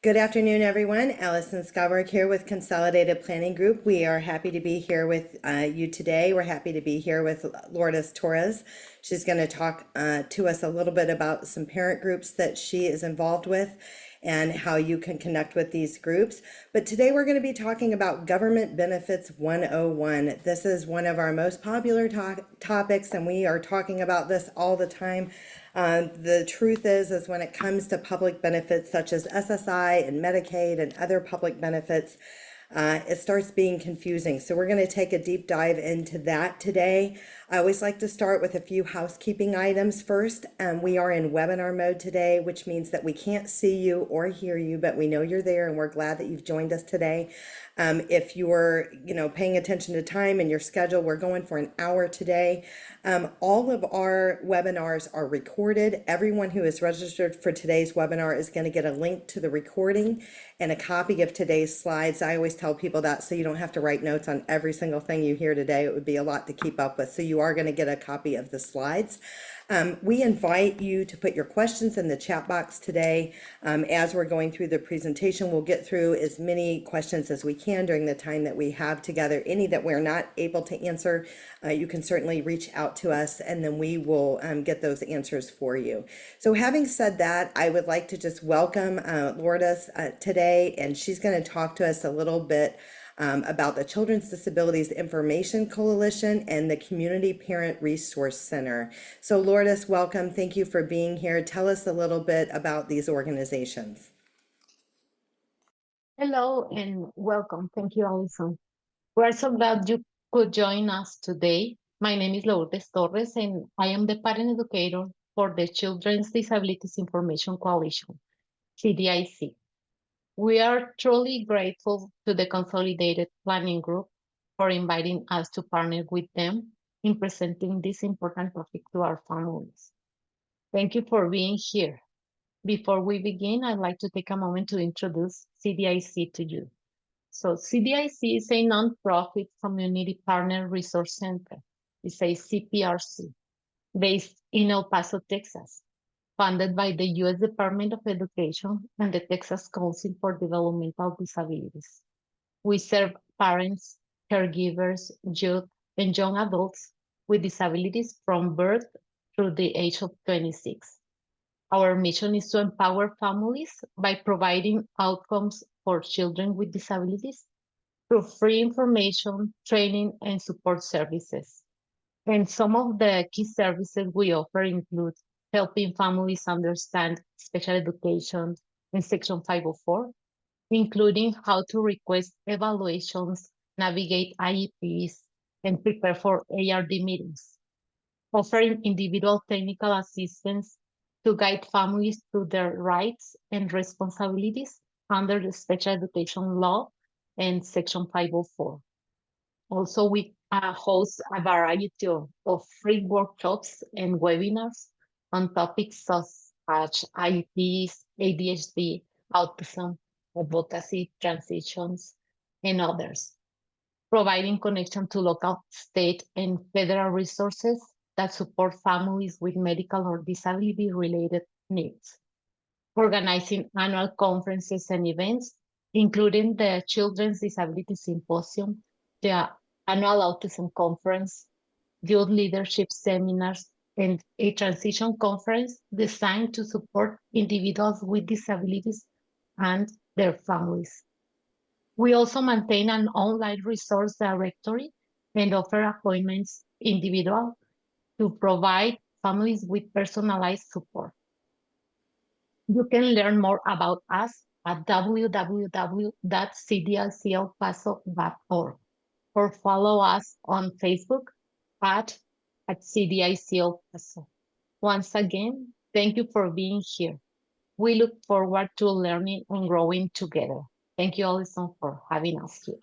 Good afternoon, everyone. Allison Scoburg here with Consolidated Planning Group. We are happy to be here with you today. We're happy to be here with Lourdes Torres. She's going to talk to us a little bit about some parent groups that she is involved with and how you can connect with these groups. But today we're going to be talking about Government Benefits 101. This is one of our most popular topics, and we are talking about this all the time. The truth is when it comes to public benefits such as SSI and Medicaid and other public benefits, it starts being confusing. So we're going to take a deep dive into that today. I always like to start with a few housekeeping items first. We are in webinar mode today, which means that we can't see you or hear you, but we know you're there and we're glad that you've joined us today. If you're, paying attention to time and your schedule, we're going for an hour today. All of our webinars are recorded. Everyone who is registered for today's webinar is going to get a link to the recording and a copy of today's slides. I always tell people that so you don't have to write notes on every single thing you hear today. It would be a lot to keep up with. So you are going to get a copy of the slides. We invite you to put your questions in the chat box today. As we're going through the presentation, we'll get through as many questions as we can during the time that we have together. Any that we're not able to answer, you can certainly reach out to us and then we will get those answers for you. So having said that, I would like to just welcome Lourdes today, and she's going to talk to us a little bit about the Children's Disabilities Information Coalition and the Community Parent Resource Center. So Lourdes, welcome. Thank you for being here. Tell us a little bit about these organizations. Hello and welcome. Thank you, Alison. We're so glad you could join us today. My name is Lourdes Torres and I am the parent educator for the Children's Disabilities Information Coalition, CDIC. We are truly grateful to the Consolidated Planning Group for inviting us to partner with them in presenting this important topic to our families. Thank you for being here. Before we begin, I'd like to take a moment to introduce CDIC to you. So CDIC is a nonprofit community partner resource center. It's a CPRC based in El Paso, Texas, funded by the U.S. Department of Education and the Texas Council for Developmental Disabilities. We serve parents, caregivers, youth, and young adults with disabilities from birth through the age of 26. Our mission is to empower families by providing outcomes for children with disabilities through free information, training, and support services. And some of the key services we offer include helping families understand special education in Section 504, including how to request evaluations, navigate IEPs, and prepare for ARD meetings. Offering individual technical assistance to guide families through their rights and responsibilities under the special education law and Section 504. Also, we host a variety of free workshops and webinars on topics such as IEPs, ADHD, autism, advocacy, transitions, and others, providing connection to local, state, and federal resources that support families with medical or disability-related needs, organizing annual conferences and events, including the Children's Disability Symposium, the Annual Autism Conference, Youth Leadership Seminars, and a transition conference designed to support individuals with disabilities and their families. We also maintain an online resource directory and offer appointments individual to provide families with personalized support. You can learn more about us at www.cdiclpaso.org or follow us on Facebook at CDIC Paso. Once again, thank you for being here. We look forward to learning and growing together. Thank you, Alison, for having us here.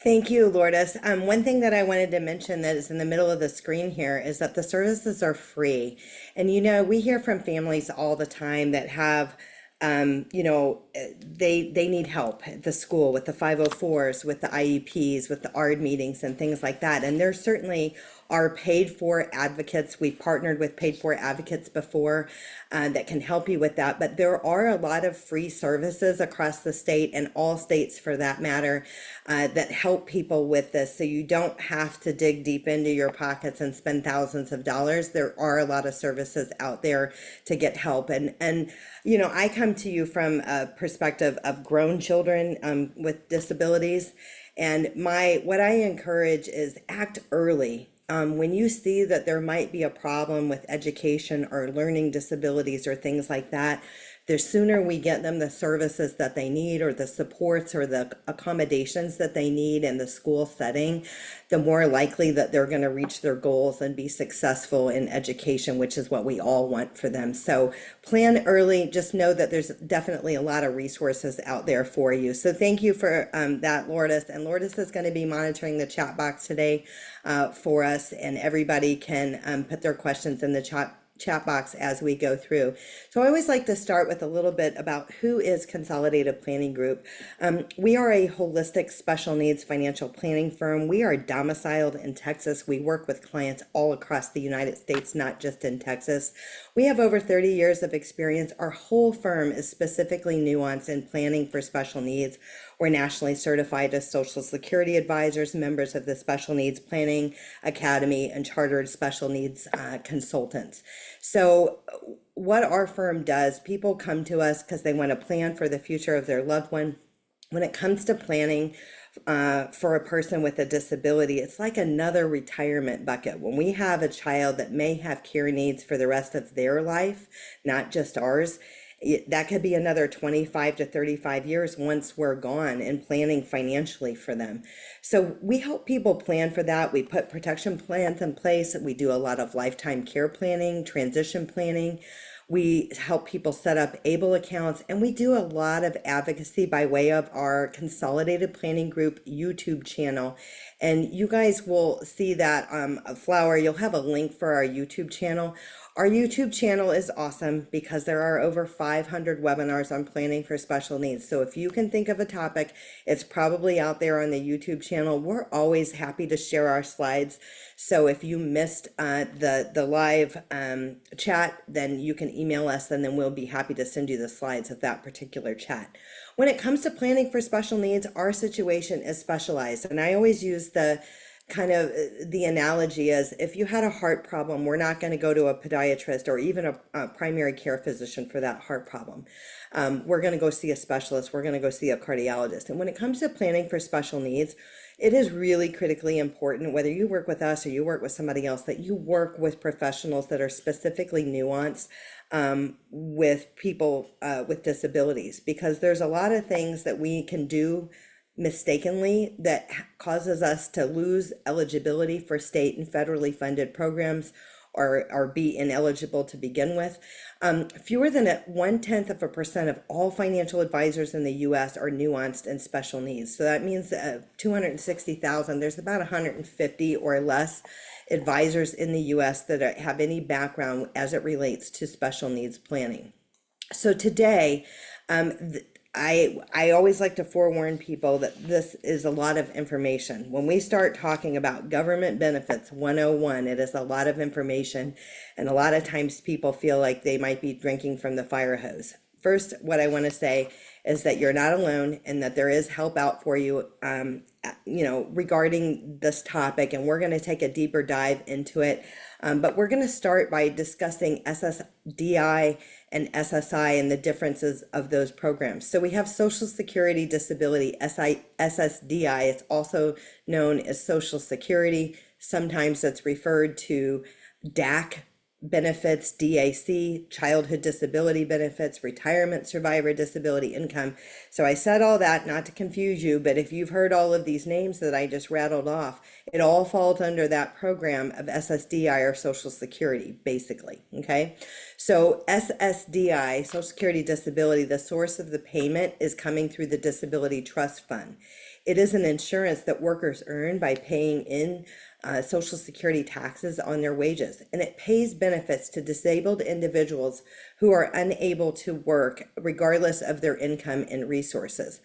Thank you, Lourdes. One thing that I wanted to mention that is in the middle of the screen here is that the services are free. And, we hear from families all the time that have they need help at the school with the 504s, with the IEPs, with the ARD meetings and things like that. And there certainly are paid for advocates. We've partnered with paid for advocates before that can help you with that. But there are a lot of free services across the state, and all states for that matter, that help people with this. So you don't have to dig deep into your pockets and spend thousands of dollars. There are a lot of services out there to get help. And you know, I come to you from a perspective of grown children with disabilities. And what I encourage is act early. When you see that there might be a problem with education or learning disabilities or things like that, the sooner we get them the services that they need, or the supports or the accommodations that they need in the school setting, the more likely that they're going to reach their goals and be successful in education, which is what we all want for them. So plan early. Just know that there's definitely a lot of resources out there for you. So thank you for that, Lourdes. And Lourdes is going to be monitoring the chat box today for us, and everybody can put their questions in the chat box as we go through. So I always like to start with a little bit about who is Consolidated Planning Group. We are a holistic special needs financial planning firm. We are domiciled in Texas. We work with clients all across the United States, not just in Texas. We have over 30 years of experience. Our whole firm is specifically nuanced in planning for special needs. We're nationally certified as Social Security advisors, members of the Special Needs Planning Academy, and chartered special needs consultants. So what our firm does, people come to us because they want to plan for the future of their loved one. When it comes to planning for a person with a disability, it's like another retirement bucket. When we have a child that may have care needs for the rest of their life, not just ours, that could be another 25 to 35 years once we're gone, and planning financially for them. So we help people plan for that. We put protection plans in place. We do a lot of lifetime care planning, transition planning. We help people set up ABLE accounts, and we do a lot of advocacy by way of our Consolidated Planning Group YouTube channel. And you guys will see that Flower, you'll have a link for our YouTube channel. Our YouTube channel is awesome because there are over 500 webinars on planning for special needs. So if you can think of a topic, it's probably out there on the YouTube channel. We're always happy to share our slides. So if you missed the live chat, then you can email us, and then we'll be happy to send you the slides of that particular chat. When it comes to planning for special needs, our situation is specialized. And I always use the analogy is, if you had a heart problem, we're not going to go to a podiatrist or even a primary care physician for that heart problem. We're going to go see a specialist. We're going to go see a cardiologist. And when it comes to planning for special needs, it is really critically important, whether you work with us or you work with somebody else, that you work with professionals that are specifically nuanced with people with disabilities, because there's a lot of things that we can do mistakenly that causes us to lose eligibility for state and federally funded programs, or be ineligible to begin with. Fewer than 0.1% of all financial advisors in the U.S. are nuanced in special needs. So that means 260,000, there's about 150 or less advisors in the U.S. that have any background as it relates to special needs planning. So today, I always like to forewarn people that this is a lot of information. When we start talking about government benefits 101, it is a lot of information, and a lot of times people feel like they might be drinking from the fire hose. First, what I want to say is that you're not alone, and that there is help out for you, regarding this topic, and we're going to take a deeper dive into it. But we're going to start by discussing SSDI and SSI and the differences of those programs. So we have Social Security Disability, SSDI. It's also known as Social Security. Sometimes it's referred to DAC benefits, DAC, childhood disability benefits, retirement survivor disability income. So I said all that not to confuse you, but if you've heard all of these names that I just rattled off, it all falls under that program of SSDI, or Social Security, basically, okay? So SSDI, Social Security Disability, the source of the payment is coming through the Disability Trust Fund. It is an insurance that workers earn by paying in Social Security taxes on their wages, and it pays benefits to disabled individuals who are unable to work regardless of their income and resources.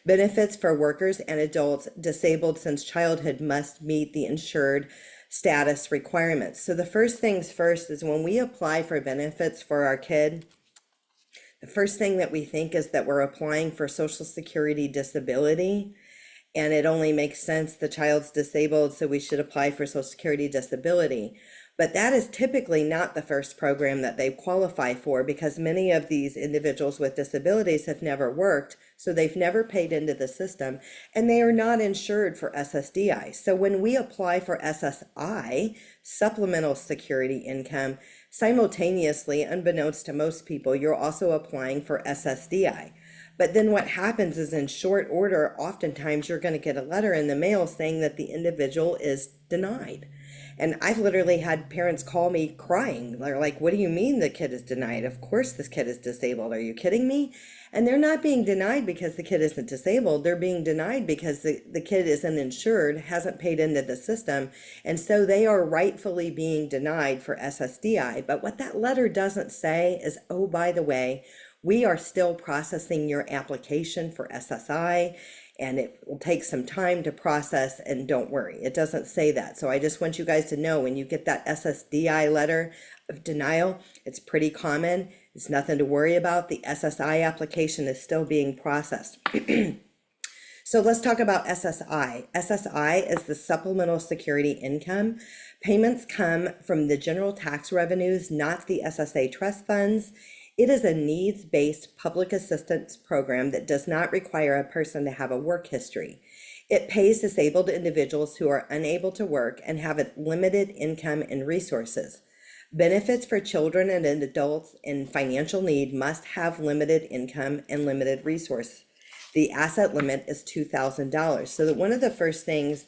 Benefits for workers and adults disabled since childhood must meet the insured status requirements. So the first things first is when we apply for benefits for our kid, the first thing that we think is that we're applying for Social Security disability. And it only makes sense the child's disabled, so we should apply for Social Security disability. But that is typically not the first program that they qualify for, because many of these individuals with disabilities have never worked, so they've never paid into the system, and they are not insured for SSDI. So when we apply for SSI, supplemental security income, simultaneously, unbeknownst to most people, you're also applying for SSDI. But then what happens is, in short order, oftentimes you're going to get a letter in the mail saying that the individual is denied. And I've literally had parents call me crying. They're like, what do you mean the kid is denied? Of course this kid is disabled. Are you kidding me? And they're not being denied because the kid isn't disabled. They're being denied because the kid isn't insured, hasn't paid into the system. And so they are rightfully being denied for SSDI. But what that letter doesn't say is, oh, by the way, we are still processing your application for SSI, and it will take some time to process, and don't worry, it doesn't say that. So I just want you guys to know, when you get that SSDI letter of denial, it's pretty common. It's nothing to worry about. The SSI application is still being processed. So let's talk about SSI. SSI is the supplemental security income. Payments come from the general tax revenues, not the SSA trust funds. It is a needs-based public assistance program that does not require a person to have a work history. It pays disabled individuals who are unable to work and have a limited income and resources. Benefits for children and adults in financial need must have limited income and limited resource. The asset limit is $2,000. So that one of the first things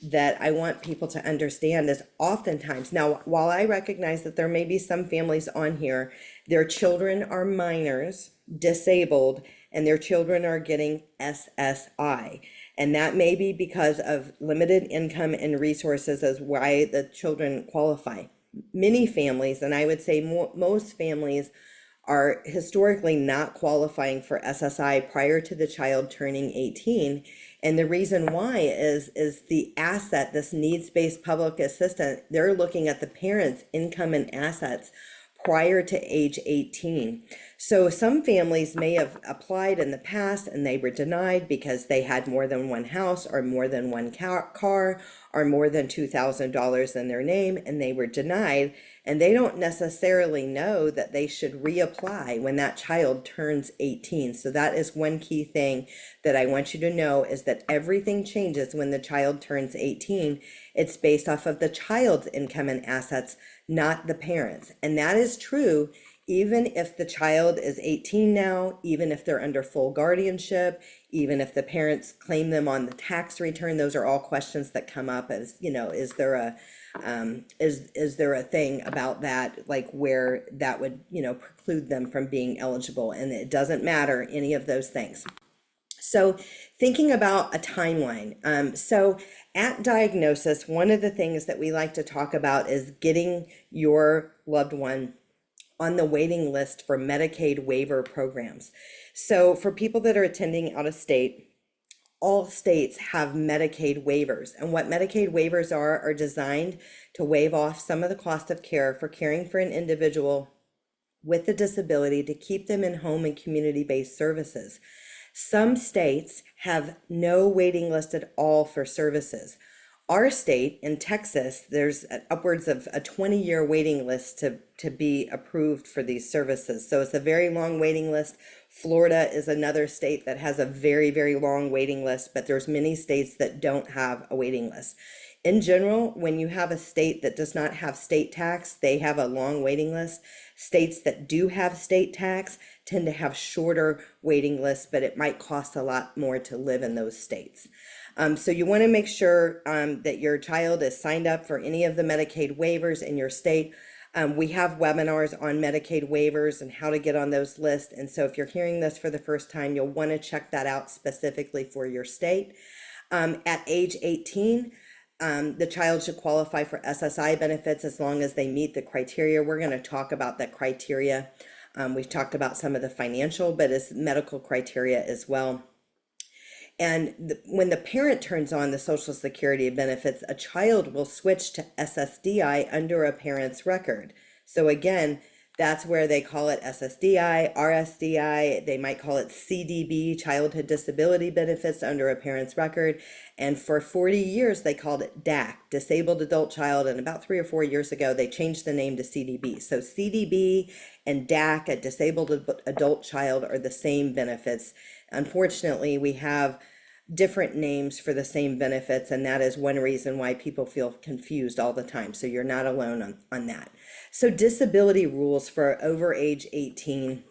that I want people to understand is, oftentimes, now, while I recognize that there may be some families on here, their children are minors, disabled, and their children are getting SSI. And that may be because of limited income and resources as why the children qualify. Many families, and I would say most families, are historically not qualifying for SSI prior to the child turning 18. And the reason why is the asset, this needs-based public assistance, they're looking at the parents' income and assets prior to age 18. So some families may have applied in the past and they were denied because they had more than one house or more than one car or more than $2,000 in their name, and they were denied. And they don't necessarily know that they should reapply when that child turns 18. So that is one key thing that I want you to know, is that everything changes when the child turns 18. It's based off of the child's income and assets, not the parents. And that is true even if the child is 18 now, even if they're under full guardianship, even if the parents claim them on the tax return. Those are all questions that come up as, is there a thing about that, like where that would, preclude them from being eligible? And it doesn't matter any of those things. So thinking about a timeline. So at diagnosis, one of the things that we like to talk about is getting your loved one on the waiting list for Medicaid waiver programs. So for people that are attending out of state, all states have Medicaid waivers. And what Medicaid waivers are designed to waive off some of the cost of care for caring for an individual with a disability to keep them in home and community-based services. Some states have no waiting list at all for services. Our state, in Texas, there's upwards of a 20-year waiting list to be approved for these services. So it's a very long waiting list. Florida is another state that has a very, very long waiting list, but there's many states that don't have a waiting list. In general, when you have a state that does not have state tax, they have a long waiting list. States that do have state tax tend to have shorter waiting lists, but it might cost a lot more to live in those states. So you want to make sure that your child is signed up for any of the Medicaid waivers in your state. We have webinars on Medicaid waivers and how to get on those lists. And so if you're hearing this for the first time, you'll want to check that out specifically for your state. At age 18, the child should qualify for SSI benefits as long as they meet the criteria. We're going to talk about that criteria. We've talked about some of the financial, but it's medical criteria as well. And when the parent turns on the Social Security benefits, a child will switch to SSDI under a parent's record. So again, that's where they call it SSDI, RSDI, they might call it CDB, Childhood Disability Benefits under a parent's record. And for 40 years, they called it DAC, Disabled Adult Child. And about 3 or 4 years ago, they changed the name to CDB. So CDB and DAC, a Disabled Adult Child, are the same benefits. Unfortunately, we have different names for the same benefits, and that is one reason why people feel confused all the time. So you're not alone on that. So disability rules for over age 18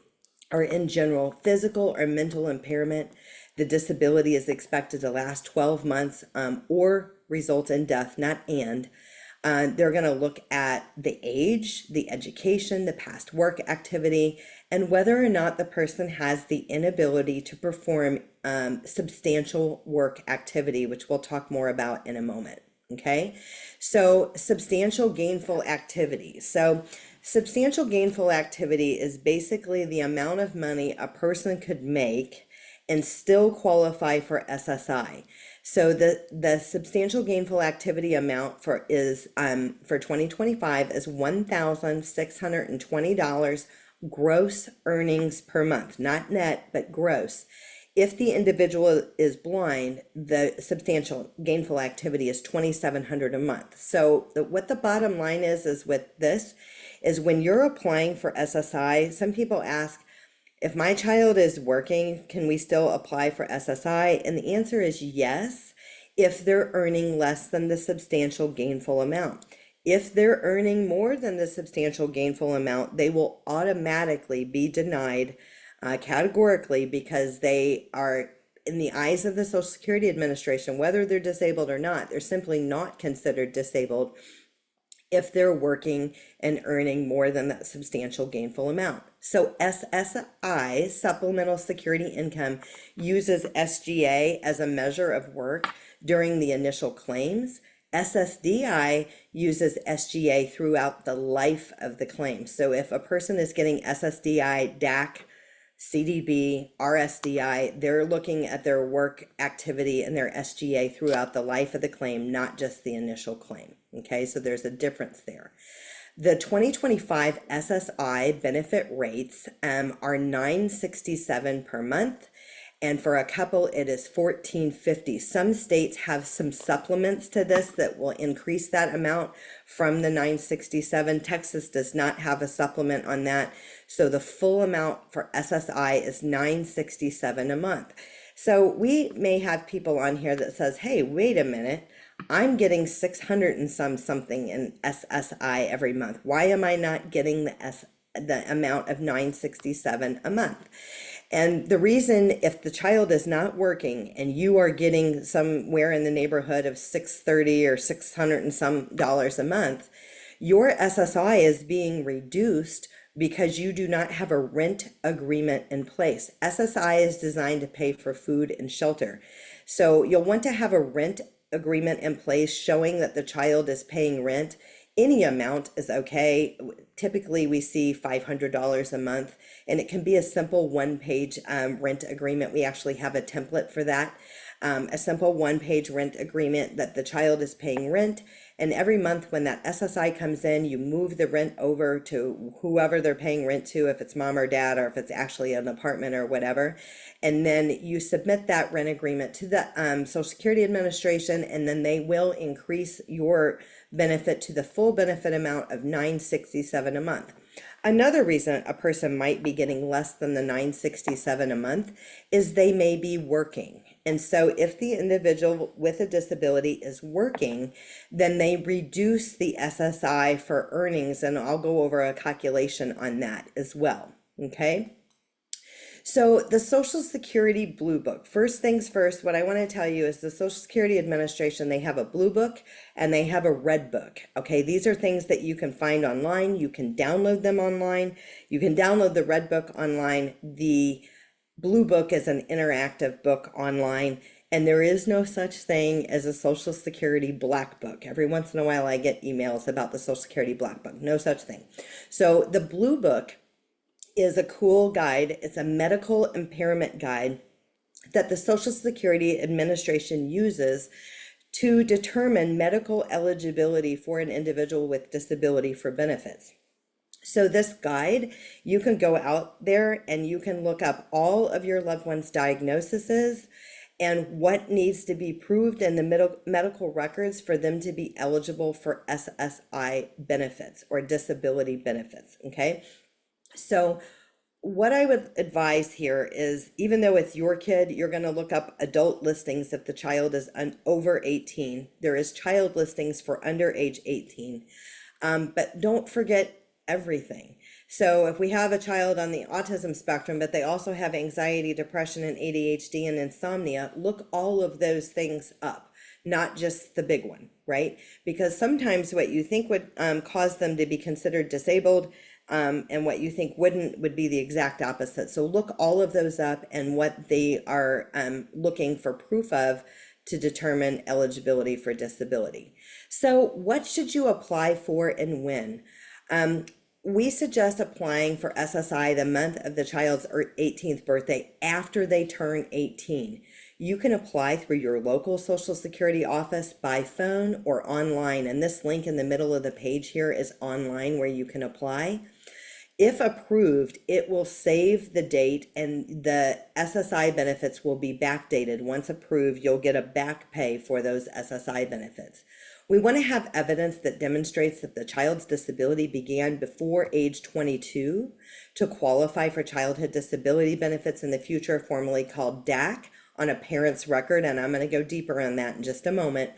are in general physical or mental impairment. The disability is expected to last 12 months or result in death, not and. They're going to look at the age, the education, the past work activity, and whether or not the person has the inability to perform substantial work activity, which we'll talk more about in a moment. Okay, so substantial gainful activity. So substantial gainful activity is basically the amount of money a person could make and still qualify for SSI. So the substantial gainful activity amount for 2025 is $1,620 gross earnings per month, not net, but gross. If the individual is blind, the substantial gainful activity is $2,700 a month. So what the bottom line is with this is when you're applying for SSI, some people ask, if my child is working, can we still apply for SSI? And the answer is yes, if they're earning less than the substantial gainful amount. If they're earning more than the substantial gainful amount, they will automatically be denied categorically, because they are, in the eyes of the Social Security Administration, whether they're disabled or not, they're simply not considered disabled if they're working and earning more than that substantial gainful amount. So SSI, Supplemental Security Income, uses SGA as a measure of work during the initial claims. SSDI uses SGA throughout the life of the claim. So if a person is getting SSDI, DAC, CDB, RSDI, they're looking at their work activity and their SGA throughout the life of the claim, not just the initial claim. Okay, so there's a difference there. The 2025 SSI benefit rates are $967 per month, and for a couple it is $1,450. Some states have some supplements to this that will increase that amount from the $967. Texas does not have a supplement on that, so the full amount for SSI is $967 a month. So we may have people on here that says, hey, wait a minute, I'm getting 600 and something in SSI every month. Why am I not getting the amount of $967 a month? And the reason, if the child is not working and you are getting somewhere in the neighborhood of $630 or $600 and some dollars a month, your SSI is being reduced because you do not have a rent agreement in place. SSI is designed to pay for food and shelter. So you'll want to have a rent agreement in place showing that the child is paying rent. Any amount is okay. Typically we see $500 a month, and it can be a simple one-page rent agreement. We actually have a template for that. A simple one-page rent agreement that the child is paying rent, and every month when that SSI comes in, you move the rent over to whoever they're paying rent to, if it's mom or dad, or if it's actually an apartment or whatever. And then you submit that rent agreement to the Social Security Administration, and then they will increase your benefit to the full benefit amount of $967 a month. Another reason a person might be getting less than the $967 a month is they may be working. And so if the individual with a disability is working, then they reduce the SSI for earnings, and I'll go over a calculation on that as well. Okay. So the Social Security Blue Book, first things first, what I want to tell you is the Social Security Administration, they have a Blue Book and they have a Red Book. Okay, these are things that you can find online. You can download them online. You can download the Red Book online. The Blue Book is an interactive book online, and there is no such thing as a Social Security Black Book. Every once in a while I get emails about the Social Security Black Book. No such thing. So the Blue Book is a cool guide. It's a medical impairment guide that the Social Security Administration uses to determine medical eligibility for an individual with disability for benefits. So this guide, you can go out there and you can look up all of your loved one's diagnoses and what needs to be proved in the medical records for them to be eligible for SSI benefits or disability benefits, okay? So what I would advise here is, even though it's your kid, you're going to look up adult listings if the child is over 18. There is child listings for under age 18. But don't forget everything. So if we have a child on the autism spectrum, but they also have anxiety, depression, and ADHD and insomnia, look all of those things up, not just the big one, right? Because sometimes what you think would cause them to be considered disabled and what you think wouldn't would be the exact opposite. So look all of those up and what they are looking for proof of to determine eligibility for disability. So what should you apply for and when? We suggest applying for SSI the month of the child's 18th birthday after they turn 18. You can apply through your local Social Security office by phone or online, and this link in the middle of the page here is online where you can apply. If approved, it will save the date and the SSI benefits will be backdated. Once approved, you'll get a back pay for those SSI benefits. We want to have evidence that demonstrates that the child's disability began before age 22 to qualify for childhood disability benefits in the future, formerly called DAC, on a parent's record, and I'm going to go deeper on that in just a moment.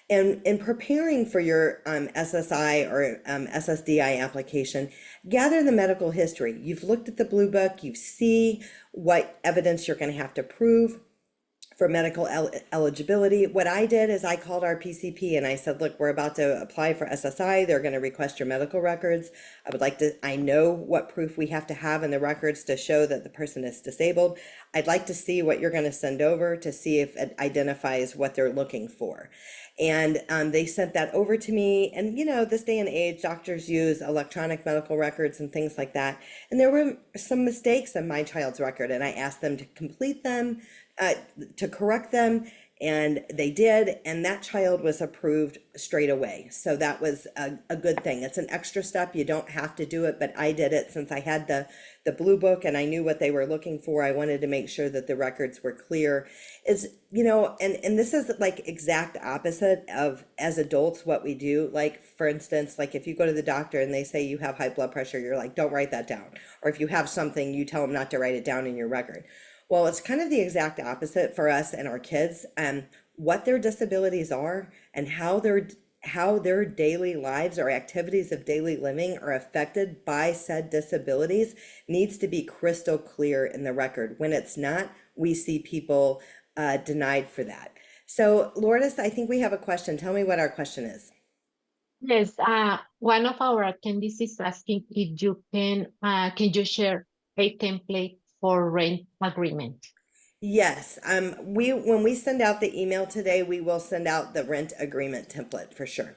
And in preparing for your SSI or SSDI application, gather the medical history. You've looked at the Blue Book, you see what evidence you're going to have to prove for medical eligibility. What I did is I called our PCP and I said, look, we're about to apply for SSI. They're going to request your medical records. I know what proof we have to have in the records to show that the person is disabled. I'd like to see what you're going to send over to see if it identifies what they're looking for. And they sent that over to me. And, you know, this day and age, doctors use electronic medical records and things like that. And there were some mistakes in my child's record, and I asked them to complete them, to correct them, and they did, and that child was approved straight away. So that was a good thing. It's an extra step. You don't have to do it, but I did it since I had the Blue Book and I knew what they were looking for. I wanted to make sure that the records were clear. Is, you know, and this is like exact opposite of as adults what we do. Like, for instance, like if you go to the doctor and they say you have high blood pressure, you're like, don't write that down. Or if you have something, you tell them not to write it down in your record. Well, it's kind of the exact opposite for us and our kids, and what their disabilities are and how their daily lives or activities of daily living are affected by said disabilities needs to be crystal clear in the record. When it's not, we see people denied for that. So, Lourdes, I think we have a question. Tell me what our question is. Yes, one of our attendees is asking if you can you share a template for rent agreement? Yes, when we send out the email today, we will send out the rent agreement template for sure.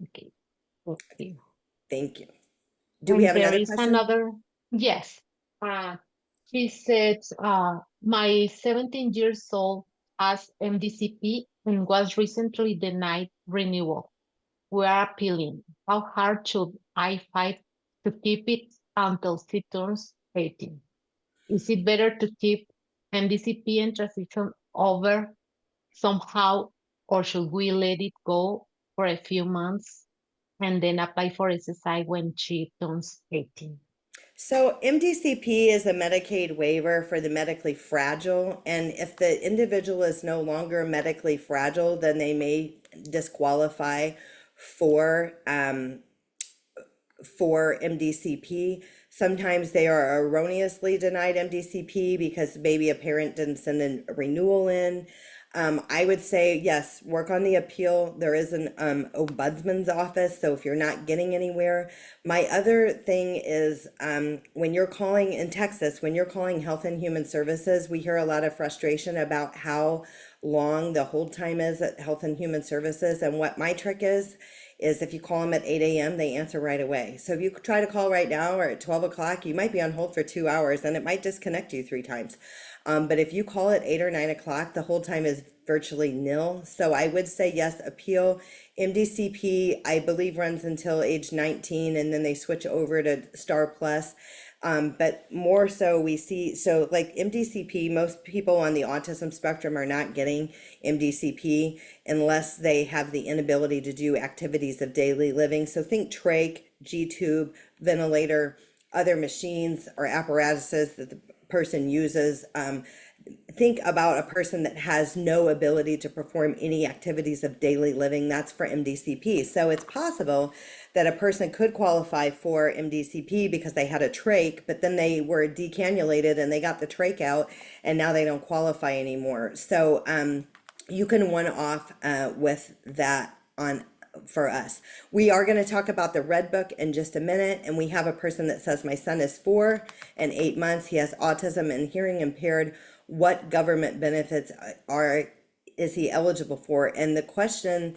Okay, okay. Thank you. Do we have There another is question? another, yes. He said, my 17 years old has MDCP and was recently denied renewal. We are appealing. How hard should I fight to keep it until she turns 18? Is it better to keep MDCP and transition over somehow, or should we let it go for a few months and then apply for SSI when she turns 18? So MDCP is a Medicaid waiver for the medically fragile, and if the individual is no longer medically fragile, then they may disqualify for MDCP. Sometimes they are erroneously denied MDCP because maybe a parent didn't send a renewal in. I would say, yes, work on the appeal. There is an ombudsman's office, so if you're not getting anywhere. My other thing is when you're calling in Texas, when you're calling Health and Human Services, we hear a lot of frustration about how long the hold time is at Health and Human Services. And what my trick is is if you call them at 8 a.m., they answer right away. So if you try to call right now or at 12 o'clock, you might be on hold for 2 hours and it might disconnect you 3 times. But if you call at 8 or 9 o'clock, the whole time is virtually nil. So I would say yes, appeal. MDCP, I believe, runs until age 19 and then they switch over to Star Plus. But more so we see, so like MDCP, most people on the autism spectrum are not getting MDCP unless they have the inability to do activities of daily living. So think trach, G-tube, ventilator, other machines or apparatuses that the person uses. Think about a person that has no ability to perform any activities of daily living. That's for MDCP. So it's possible that a person could qualify for MDCP because they had a trach, but then they were decannulated and they got the trach out and now they don't qualify anymore. So you can one off with that on for us. We are going to talk about the Red Book in just a minute, and we have a person that says my son is 4 and 8 months. He has autism and hearing impaired. What government benefits is he eligible for? And the question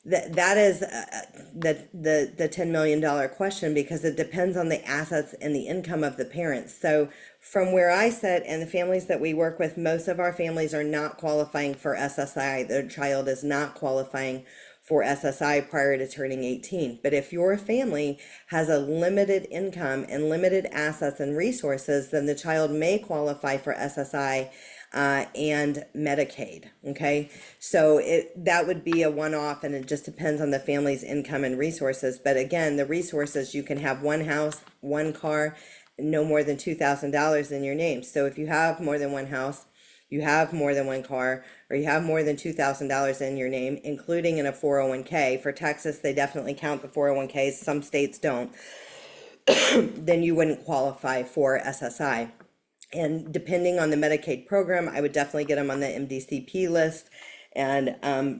that is the $10 million question, because it depends on the assets and the income of the parents. So from where I sit and the families that we work with, most of our families are not qualifying for SSI. Their child is not qualifying for SSI prior to turning 18. But if your family has a limited income and limited assets and resources, then the child may qualify for SSI and Medicaid. Okay, so that would be a one-off, and it just depends on the family's income and resources. But again, the resources, you can have one house, one car, no more than $2,000 in your name. So if you have more than one house, you have more than one car, or you have more than $2,000 in your name, including in a 401k. For Texas, they definitely count the 401ks. Some states don't. Then you wouldn't qualify for SSI. And depending on the Medicaid program, I would definitely get them on the MDCP list. And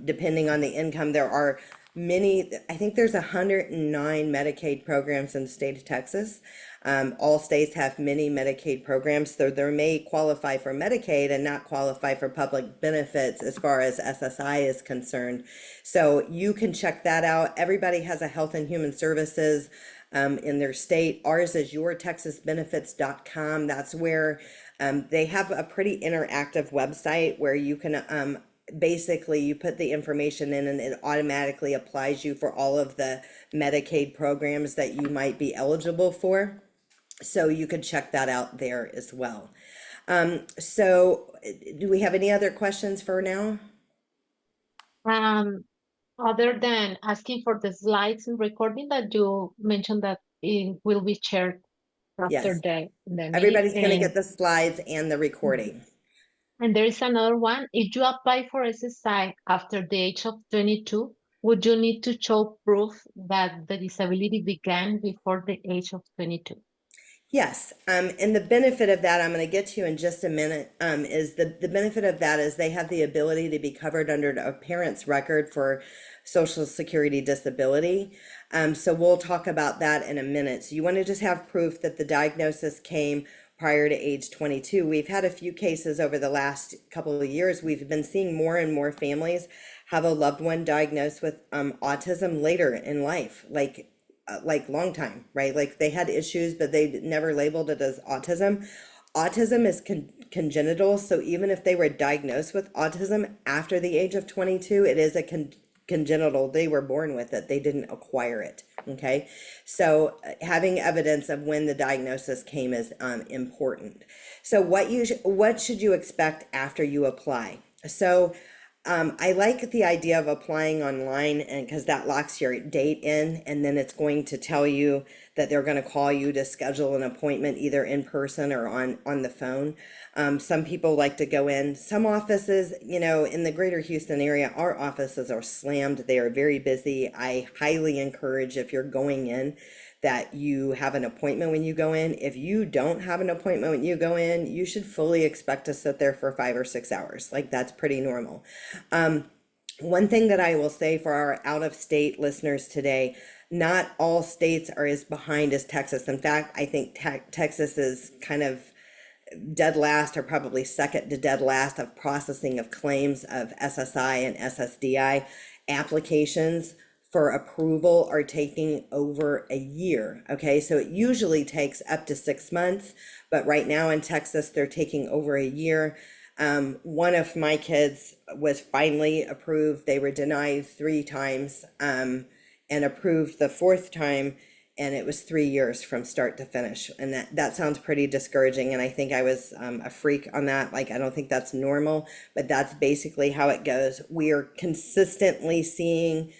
depending on the income, there are many, I think there's 109 Medicaid programs in the state of Texas. All states have many Medicaid programs, so they may qualify for Medicaid and not qualify for public benefits as far as SSI is concerned. So you can check that out. Everybody has a Health and Human Services in their state. Ours is yourtexasbenefits.com. That's where they have a pretty interactive website where you can basically you put the information in and it automatically applies you for all of the Medicaid programs that you might be eligible for. So you could check that out there as well. So do we have any other questions for now? Other than asking for the slides and recording that you mentioned that it will be shared after Yes, the everybody's going to meeting. get the slides and the recording. And there is another one. If you apply for SSI after the age of 22, would you need to show proof that the disability began before the age of 22? Yes, and the benefit of that, I'm going to get to in just a minute, is the benefit of that is they have the ability to be covered under a parent's record for Social Security disability. So we'll talk about that in a minute. So you want to just have proof that the diagnosis came prior to age 22. We've had a few cases over the last couple of years. We've been seeing more and more families have a loved one diagnosed with autism later in life, like long time, right? Like they had issues, but they never labeled it as autism. Autism is congenital. So even if they were diagnosed with autism after the age of 22, it is a congenital. They were born with it. They didn't acquire it. Okay. So having evidence of when the diagnosis came is important. So what should you expect after you apply? So I like the idea of applying online, and because that locks your date in, and then it's going to tell you that they're going to call you to schedule an appointment either in person or on the phone. Some people like to go in. Some offices, in the greater Houston area, our offices are slammed. They are very busy. I highly encourage, if you're going in, that you have an appointment when you go in. If you don't have an appointment when you go in, you should fully expect to sit there for 5 or 6 hours. Like that's pretty normal. One thing that I will say for our out-of-state listeners today, not all states are as behind as Texas. In fact, I think Texas is kind of dead last, or probably second to dead last, of processing of claims of SSI and SSDI applications for approval are taking over a year. Okay, so it usually takes up to 6 months, but right now in Texas, they're taking over a year. One of my kids was finally approved. They were denied 3 times, and approved the fourth time, and it was 3 years from start to finish. And that sounds pretty discouraging. And I think I was a freak on that. Like, I don't think that's normal, but that's basically how it goes. We are consistently seeing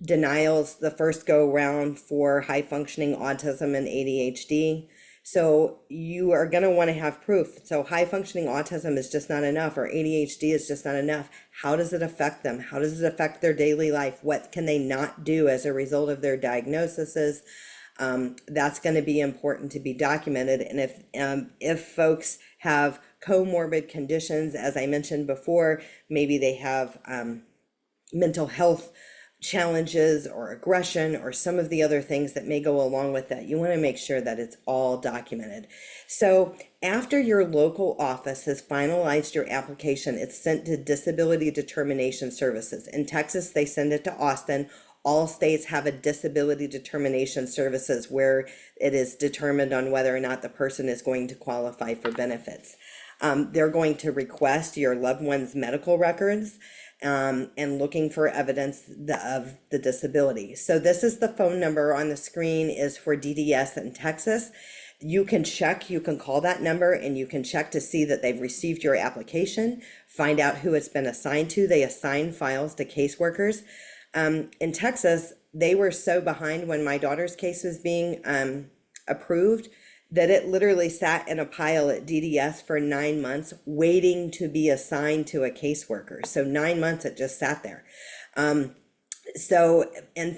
denials the first go round for high functioning autism and ADHD. So you are going to want to have proof. So high functioning autism is just not enough, or ADHD is just not enough. How does it affect them? How does it affect their daily life? What can they not do as a result of their diagnoses? That's going to be important to be documented. And if folks have comorbid conditions, as I mentioned before, maybe they have mental health challenges or aggression or some of the other things that may go along with that, you want to make sure that it's all documented. So after your local office has finalized your application, it's sent to Disability Determination Services. In Texas, they send it to Austin. All states have a disability determination services where it is determined on whether or not the person is going to qualify for benefits. They're going to request your loved one's medical records, and looking for evidence of the disability. So this is the phone number on the screen is for DDS in Texas. You can call that number and you can check to see that they've received your application, find out who it's been assigned to. They assign files to caseworkers. In Texas, they were so behind when my daughter's case was being approved that it literally sat in a pile at DDS for 9 months waiting to be assigned to a caseworker. So 9 months it just sat there. And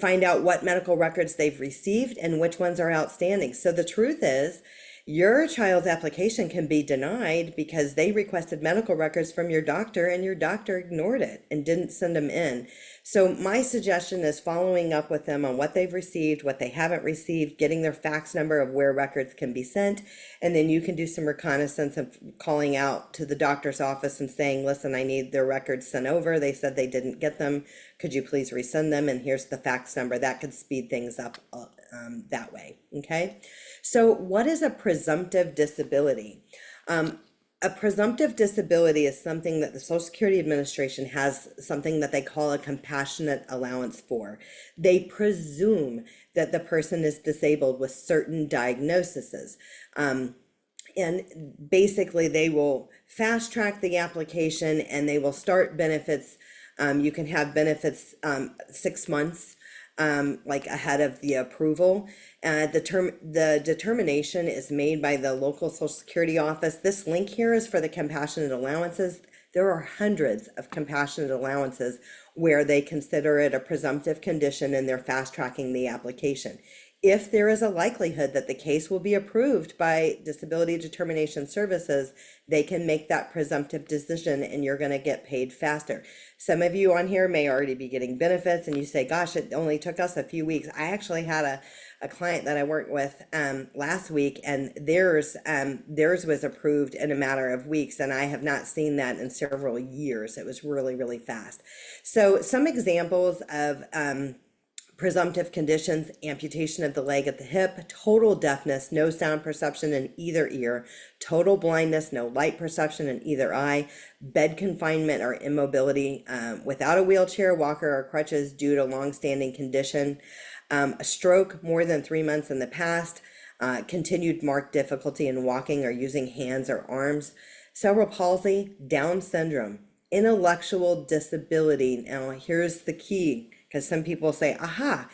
find out what medical records they've received and which ones are outstanding. So the truth is, your child's application can be denied because they requested medical records from your doctor and your doctor ignored it and didn't send them in. So my suggestion is following up with them on what they've received, what they haven't received, getting their fax number of where records can be sent, and then you can do some reconnaissance of calling out to the doctor's office and saying, listen, I need their records sent over. They said they didn't get them. Could you please resend them? And here's the fax number. That could speed things up that way. Okay. So what is a presumptive disability? A presumptive disability is something that the Social Security Administration has something that they call a compassionate allowance for. They presume that the person is disabled with certain diagnoses. And basically they will fast track the application and they will start benefits. You can have benefits 6 months like ahead of the approval. The determination is made by the local Social Security office. This link here is for the compassionate allowances. There are hundreds of compassionate allowances where they consider it a presumptive condition and they're fast tracking the application. If there is a likelihood that the case will be approved by Disability Determination Services, they can make that presumptive decision and you're going to get paid faster. Some of you on here may already be getting benefits and you say, gosh, it only took us a few weeks. I actually had a client that I worked with last week, and theirs was approved in a matter of weeks, and I have not seen that in several years. It was really, really fast. So some examples of presumptive conditions: amputation of the leg at the hip, total deafness, no sound perception in either ear, total blindness, no light perception in either eye, bed confinement or immobility without a wheelchair, walker, or crutches due to long-standing condition, a stroke more than 3 months in the past, continued marked difficulty in walking or using hands or arms, cerebral palsy, Down syndrome, intellectual disability. Now here's the key, because some people say, aha,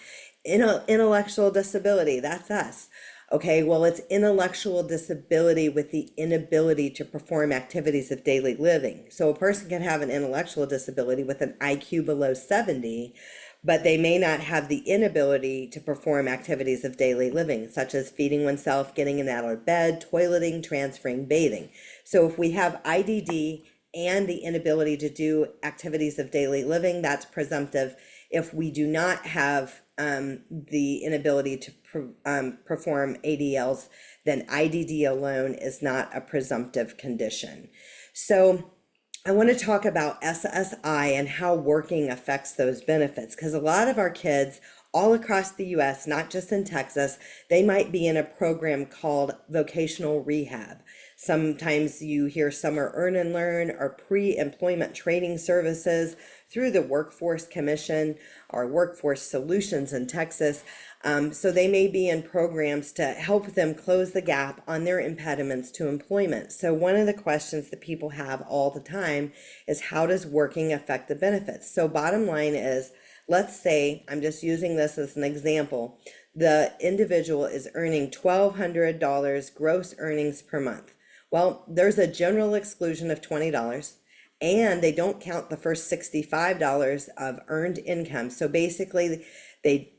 intellectual disability, that's us. Okay, well, it's intellectual disability with the inability to perform activities of daily living. So a person can have an intellectual disability with an IQ below 70, but they may not have the inability to perform activities of daily living, such as feeding oneself, getting in and out of bed, toileting, transferring, bathing. So if we have IDD and the inability to do activities of daily living, that's presumptive. If we do not have the inability to perform ADLs, then IDD alone is not a presumptive condition. So I want to talk about SSI and how working affects those benefits because a lot of our kids all across the US, not just in Texas, they might be in a program called vocational rehab. Sometimes you hear summer earn and learn or pre-employment training services through the Workforce Commission or Workforce Solutions in Texas. So they may be in programs to help them close the gap on their impediments to employment. So one of the questions that people have all the time is how does working affect the benefits? So bottom line is, let's say, I'm just using this as an example, the individual is earning $1,200 gross earnings per month. Well, there's a general exclusion of $20 and they don't count the first $65 of earned income. So basically they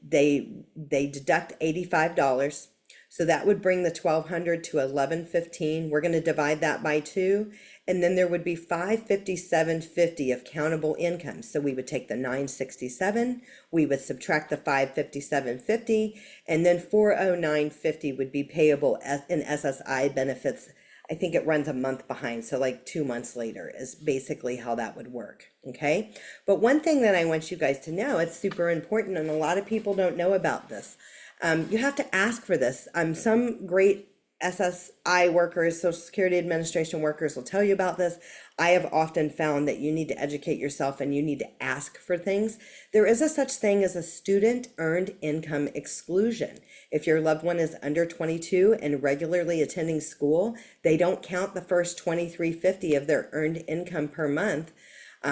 deduct $85. So that would bring the 1,200 to 1,115. We're going to divide that by 2, and then there would be 557.50 of countable income. So we would take the 967, we would subtract the 557.50, and then 409.50 would be payable as in SSI benefits. I think it runs a month behind, so like 2 months later is basically how that would work, okay? But one thing that I want you guys to know, it's super important, and a lot of people don't know about this. You have to ask for this. Some great SSI workers, Social Security Administration workers will tell you about this. I have often found that you need to educate yourself and you need to ask for things. There is a such thing as a student earned income exclusion. If your loved one is under 22 and regularly attending school, they don't count the first $23.50 of their earned income per month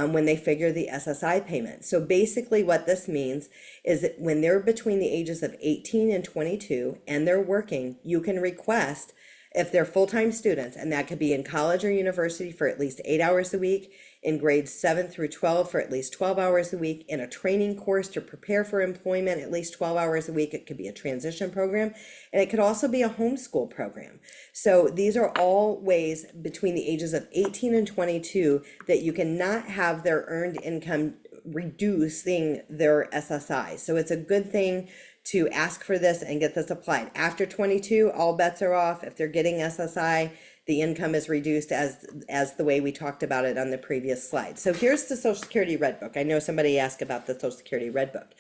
when they figure the SSI payment. So basically what this means is that when they're between the ages of 18 and 22 and they're working, you can request, if they're full-time students, and that could be in college or university for at least 8 hours a week, in grades 7 through 12 for at least 12 hours a week, in a training course to prepare for employment at least 12 hours a week. It could be a transition program, and it could also be a homeschool program. So these are all ways between the ages of 18 and 22 that you cannot have their earned income reducing their SSI. So it's a good thing to ask for this and get this applied. After 22, all bets are off. If they're getting SSI, the income is reduced as the way we talked about it on the previous slide. So here's the Social Security Red Book. I know somebody asked about the Social Security Red Book.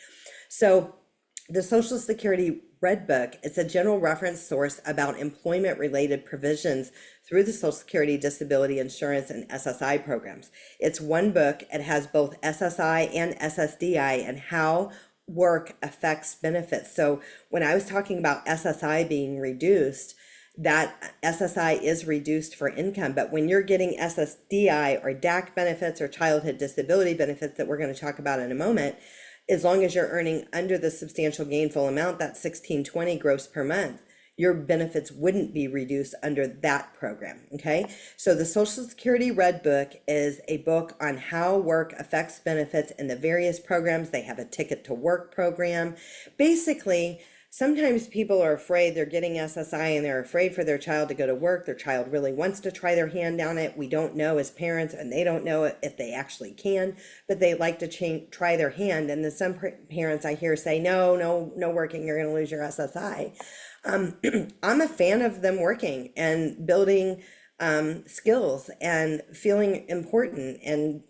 So the Social Security Red Book, it's a general reference source about employment related provisions through the Social Security Disability Insurance and SSI programs. It's one book. It has both SSI and SSDI and how work affects benefits. So when I was talking about SSI being reduced, that SSI is reduced for income, but when you're getting SSDI or DAC benefits or childhood disability benefits that we're going to talk about in a moment, as long as you're earning under the substantial gainful amount, that 1620 gross per month, your benefits wouldn't be reduced under that program, okay? So the Social Security Red Book is a book on how work affects benefits in the various programs. They have a Ticket to Work program. Basically, sometimes people are afraid they're getting SSI and they're afraid for their child to go to work. Their child really wants to try their hand down it. We don't know as parents, and they don't know if they actually can, but they like to try their hand. And then some parents I hear say, no working, you're going to lose your SSI. I'm a fan of them working and building skills and feeling important and,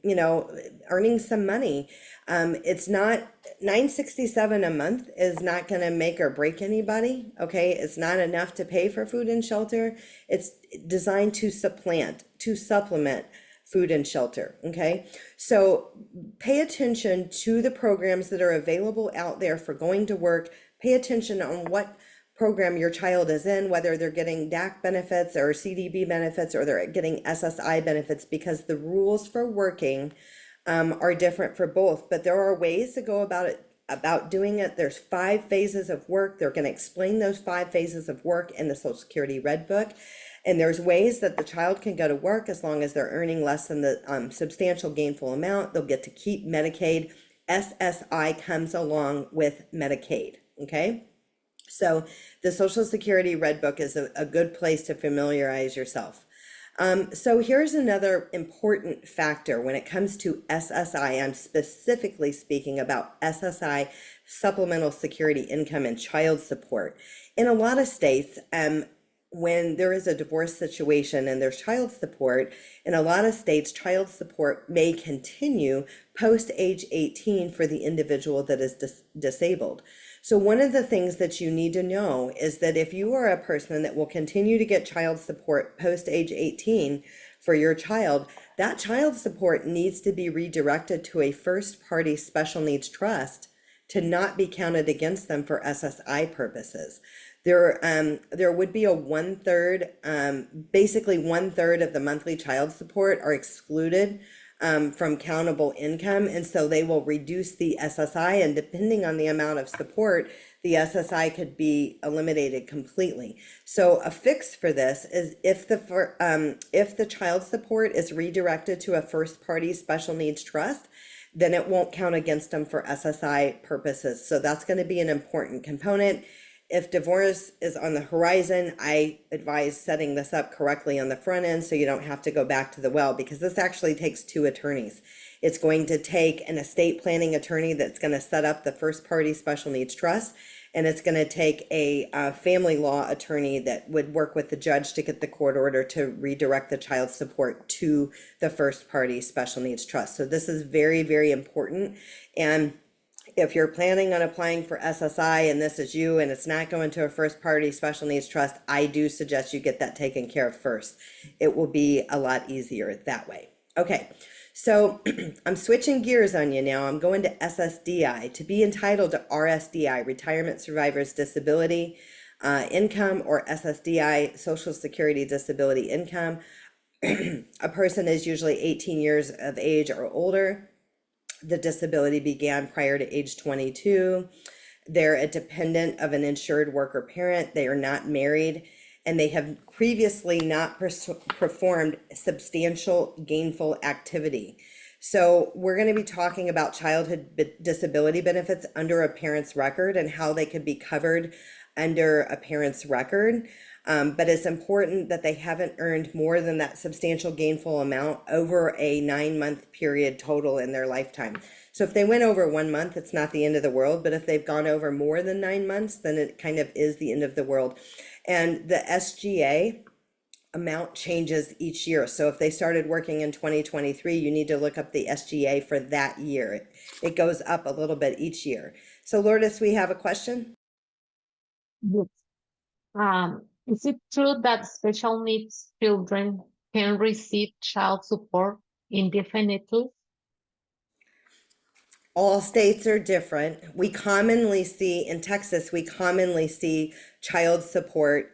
earning some money. It's not $967 a month is not going to make or break anybody. Okay. It's not enough to pay for food and shelter. It's designed to supplement food and shelter. Okay. So pay attention to the programs that are available out there for going to work. Pay attention on what program your child is in, whether they're getting DAC benefits or CDB benefits or they're getting SSI benefits, because the rules for working are different for both. But there are ways to go about doing it. There's 5 phases of work. They're going to explain those 5 phases of work in the Social Security Red Book. And there's ways that the child can go to work as long as they're earning less than the substantial gainful amount. They'll get to keep Medicaid. SSI comes along with Medicaid. Okay. So the Social Security Red Book is a good place to familiarize yourself. So here's another important factor when it comes to SSI. I'm specifically speaking about SSI, Supplemental Security Income and Child Support. In a lot of states, when there is a divorce situation and there's child support, in a lot of states, child support may continue post age 18 for the individual that is disabled. So one of the things that you need to know is that if you are a person that will continue to get child support post age 18 for your child, that child support needs to be redirected to a first party special needs trust to not be counted against them for SSI purposes. There would be a 1/3, basically 1/3 of the monthly child support are excluded from countable income, and so they will reduce the SSI, and depending on the amount of support, the SSI could be eliminated completely. So a fix for this is if the child support is redirected to a first party special needs trust, then it won't count against them for SSI purposes. So that's going to be an important component. If divorce is on the horizon, I advise setting this up correctly on the front end so you don't have to go back to the well, because this actually takes 2 attorneys. It's going to take an estate planning attorney that's going to set up the first party special needs trust, and it's going to take a family law attorney that would work with the judge to get the court order to redirect the child support to the first party special needs trust. So this is very, very important. And if you're planning on applying for SSI and this is you and it's not going to a first party special needs trust, I do suggest you get that taken care of first. It will be a lot easier that way. Okay, so I'm switching gears on you now. I'm going to SSDI. To be entitled to RSDI, Retirement Survivors Disability Income, or SSDI, Social Security Disability Income, a person is usually 18 years of age or older. The disability began prior to age 22. They're a dependent of an insured worker parent. They are not married, and they have previously not performed substantial gainful activity. So we're going to be talking about childhood disability benefits under a parent's record and how they could be covered under a parent's record. But it's important that they haven't earned more than that substantial gainful amount over a 9-month period total in their lifetime. So if they went over 1 month, it's not the end of the world. But if they've gone over more than 9 months, then it kind of is the end of the world. And the SGA amount changes each year. So if they started working in 2023, you need to look up the SGA for that year. It goes up a little bit each year. So Lourdes, we have a question? Yes. Is it true that special needs children can receive child support indefinitely? All states are different. We commonly see in Texas, we commonly see child support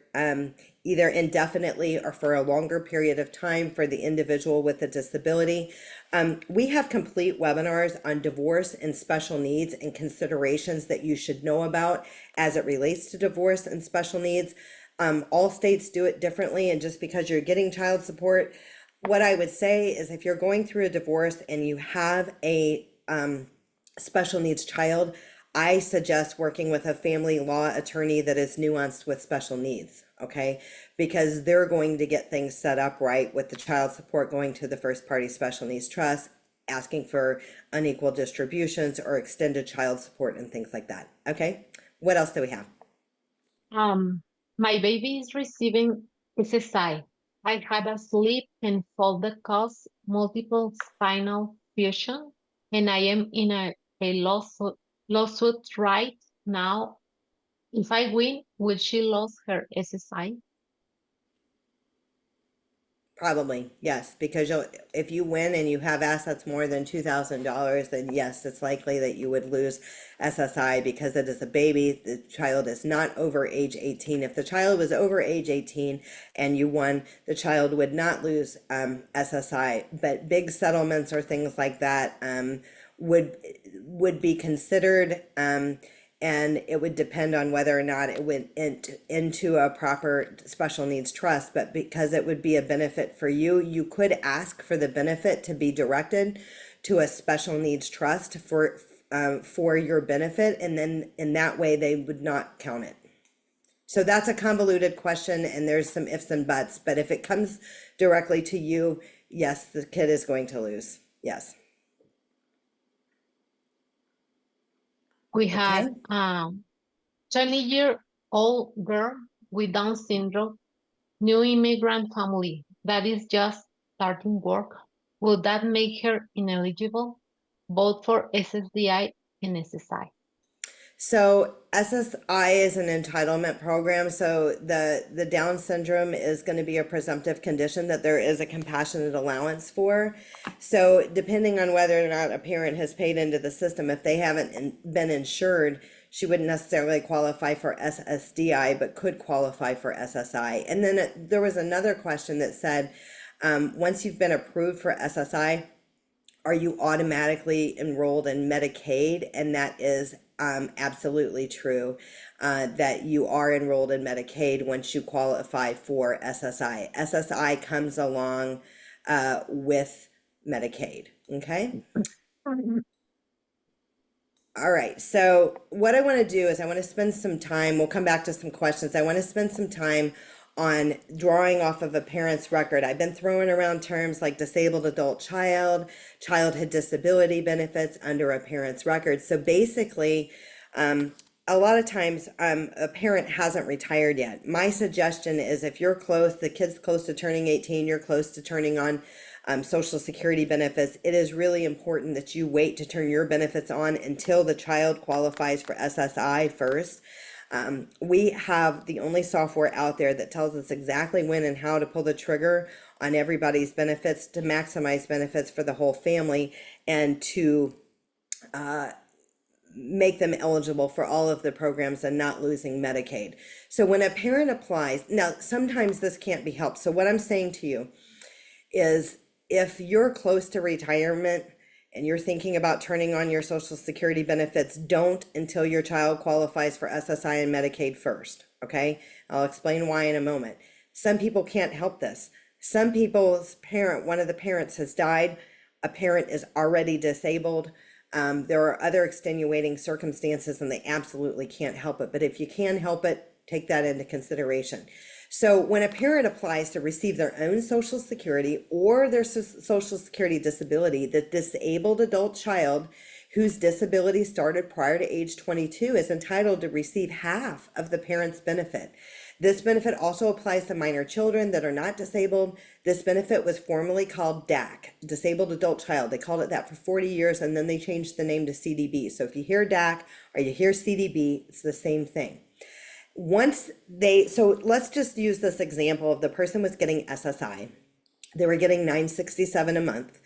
either indefinitely or for a longer period of time for the individual with a disability. We have complete webinars on divorce and special needs and considerations that you should know about as it relates to divorce and special needs. All states do it differently, and just because you're getting child support, what I would say is if you're going through a divorce and you have a special needs child, I suggest working with a family law attorney that is nuanced with special needs, okay? Because they're going to get things set up right with the child support going to the first party special needs trust, asking for unequal distributions or extended child support and things like that, okay? What else do we have? My baby is receiving SSI. I had a slip and fall that caused multiple spinal fusion, and I am in a lawsuit right now. If I win, will she lose her SSI? Probably, yes, because if you win and you have assets more than $2,000, then yes, it's likely that you would lose SSI because it is a baby. The child is not over age 18. If the child was over age 18 and you won, the child would not lose SSI. But big settlements or things like that would be considered. And it would depend on whether or not it went into a proper special needs trust. But because it would be a benefit for you, you could ask for the benefit to be directed to a special needs trust for your benefit, and then in that way they would not count it. So that's a convoluted question, and there's some ifs and buts. But if it comes directly to you, yes, the kid is going to lose. Yes. We Okay. had 20-year-old girl with Down syndrome new immigrant family that is just starting work, will that make her ineligible both for SSDI and SSI? So SSI is an entitlement program. So the Down syndrome is going to be a presumptive condition that there is a compassionate allowance for. So depending on whether or not a parent has paid into the system, if they haven't been insured, she wouldn't necessarily qualify for SSDI, but could qualify for SSI. And then there was another question that said, once you've been approved for SSI, are you automatically enrolled in Medicaid? And that is absolutely true, that you are enrolled in Medicaid once you qualify for SSI. SSI comes along with Medicaid, okay? All right, so what I want to do is I want to spend some time, we'll come back to some questions. I want to spend some time on drawing off of a parent's record. I've been throwing around terms like disabled adult child, childhood disability benefits under a parent's record. So basically, a lot of times a parent hasn't retired yet. My suggestion is if you're close, the kid's close to turning 18, you're close to turning on Social Security benefits, it is really important that you wait to turn your benefits on until the child qualifies for SSI first. We have the only software out there that tells us exactly when and how to pull the trigger on everybody's benefits to maximize benefits for the whole family and to make them eligible for all of the programs and not losing Medicaid. So when a parent applies, now sometimes this can't be helped. So what I'm saying to you is if you're close to retirement and you're thinking about turning on your Social Security benefits, don't until your child qualifies for SSI and Medicaid first, okay? I'll explain why in a moment. Some people can't help this. Some people's parent, one of the parents has died, a parent is already disabled. There are other extenuating circumstances and they absolutely can't help it. But if you can help it, take that into consideration. So when a parent applies to receive their own Social Security or their Social Security disability, the disabled adult child whose disability started prior to age 22 is entitled to receive half of the parent's benefit. This benefit also applies to minor children that are not disabled. This benefit was formerly called DAC, Disabled Adult Child. They called it that for 40 years and then they changed the name to CDB. So if you hear DAC or you hear CDB, it's the same thing. So let's just use this example of the person was getting SSI. They were getting $967 a month.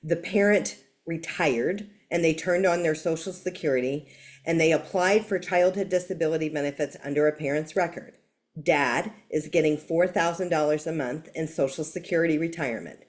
The parent retired and they turned on their Social Security and they applied for childhood disability benefits under a parent's record. Dad is getting $4,000 a month in Social Security retirement.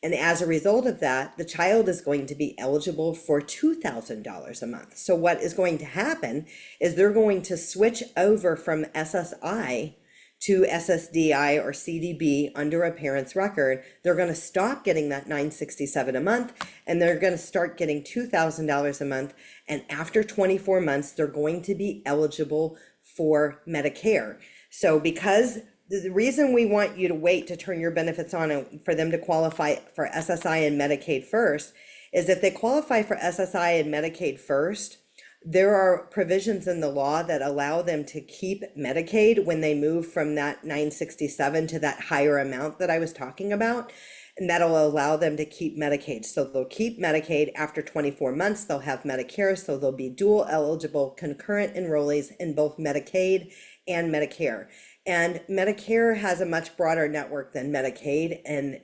And as a result of that, the child is going to be eligible for $2,000 a month. So what is going to happen is they're going to switch over from SSI to SSDI or CDB under a parent's record. They're going to stop getting that $967 a month and they're going to start getting $2,000 a month. And after 24 months, they're going to be eligible for Medicare. So because the reason we want you to wait to turn your benefits on and for them to qualify for SSI and Medicaid first is if they qualify for SSI and Medicaid first, there are provisions in the law that allow them to keep Medicaid when they move from that 967 to that higher amount that I was talking about. And that'll allow them to keep Medicaid. So they'll keep Medicaid after 24 months, they'll have Medicare. So they'll be dual eligible concurrent enrollees in both Medicaid and Medicare. And Medicare has a much broader network than Medicaid, and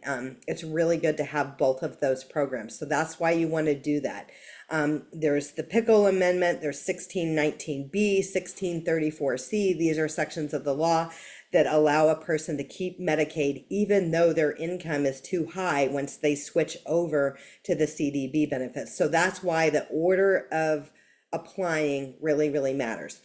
it's really good to have both of those programs. So that's why you want to do that. There's the Pickle Amendment, there's 1619B, 1634C. These are sections of the law that allow a person to keep Medicaid even though their income is too high once they switch over to the CDB benefits. So that's why the order of applying really, really matters.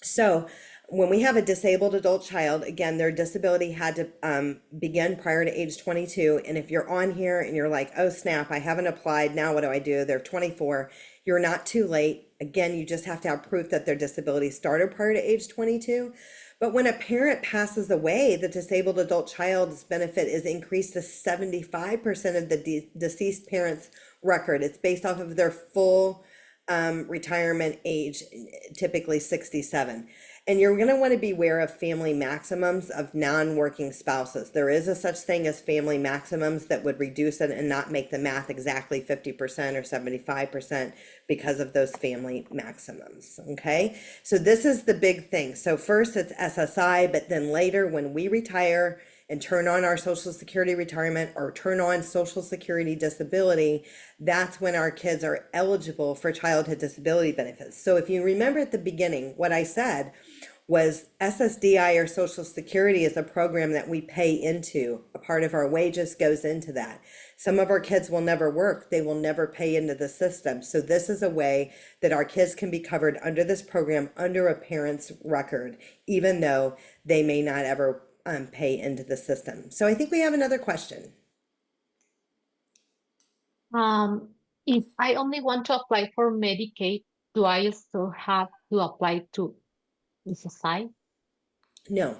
So when we have a disabled adult child, again, their disability had to begin prior to age 22. And if you're on here and you're like, oh snap, I haven't applied, now what do I do? They're 24, you're not too late. Again, you just have to have proof that their disability started prior to age 22. But when a parent passes away, the disabled adult child's benefit is increased to 75% of the deceased parent's record. It's based off of their full retirement age, typically 67. And you're going to want to be aware of family maximums of non-working spouses. There is a such thing as family maximums that would reduce it and not make the math exactly 50% or 75% because of those family maximums. Okay, so this is the big thing. So first it's SSI, but then later when we retire and turn on our Social Security retirement or turn on Social Security disability, that's when our kids are eligible for childhood disability benefits. So if you remember at the beginning, what I said was SSDI or Social Security is a program that we pay into. A part of our wages goes into that. Some of our kids will never work. They will never pay into the system. So this is a way that our kids can be covered under this program under a parent's record, even though they may not ever pay into the system. So I think we have another question. If I only want to apply for Medicaid, do I still have to apply to SSI? No,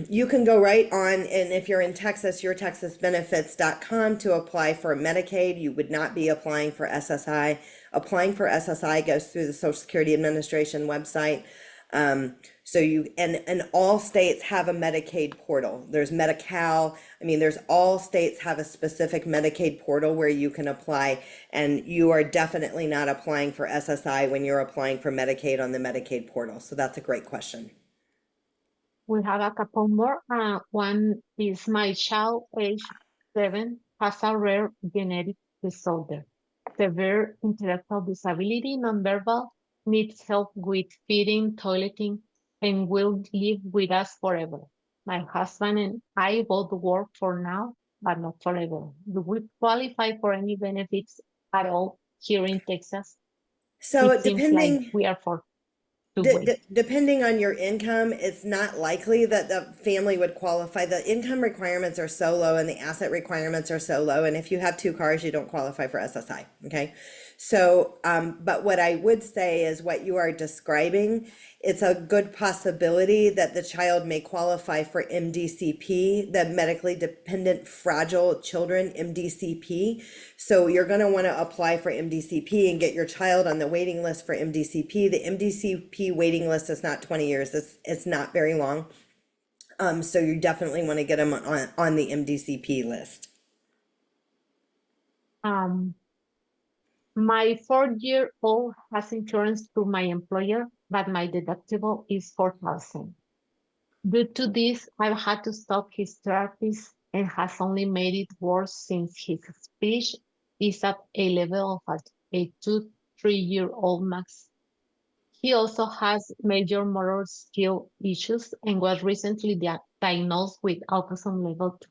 you can go right on, and if you're in Texas, yourtexasbenefits.com to apply for Medicaid. You would not be applying for SSI. Applying for SSI goes through the Social Security Administration website. So and all states have a Medicaid portal. There's Medi-Cal. I mean, all states have a specific Medicaid portal where you can apply, and you are definitely not applying for SSI when you're applying for Medicaid on the Medicaid portal. So that's a great question. We have a couple more. One is my child, age 7, has a rare genetic disorder, severe intellectual disability, nonverbal, needs help with feeding, toileting, and will live with us forever. My husband and I both work for now, but not forever. Do we qualify for any benefits at all here in Texas? So It seems like we are forced to wait. Depending on your income, it's not likely that the family would qualify. The income requirements are so low and the asset requirements are so low. And if you have 2 cars, you don't qualify for SSI. Okay. So, but what I would say is what you are describing, it's a good possibility that the child may qualify for MDCP, the medically dependent fragile children, MDCP. So you're going to want to apply for MDCP and get your child on the waiting list for MDCP. The MDCP waiting list is not 20 years. It's not very long. So you definitely want to get them on the MDCP list. My 4-year-old has insurance through my employer, but my deductible is $4,000. Due to this, I've had to stop his therapist and has only made it worse since his speech is at a level of a 2-3-year-old max. He also has major motor skill issues and was recently diagnosed with autism level 2.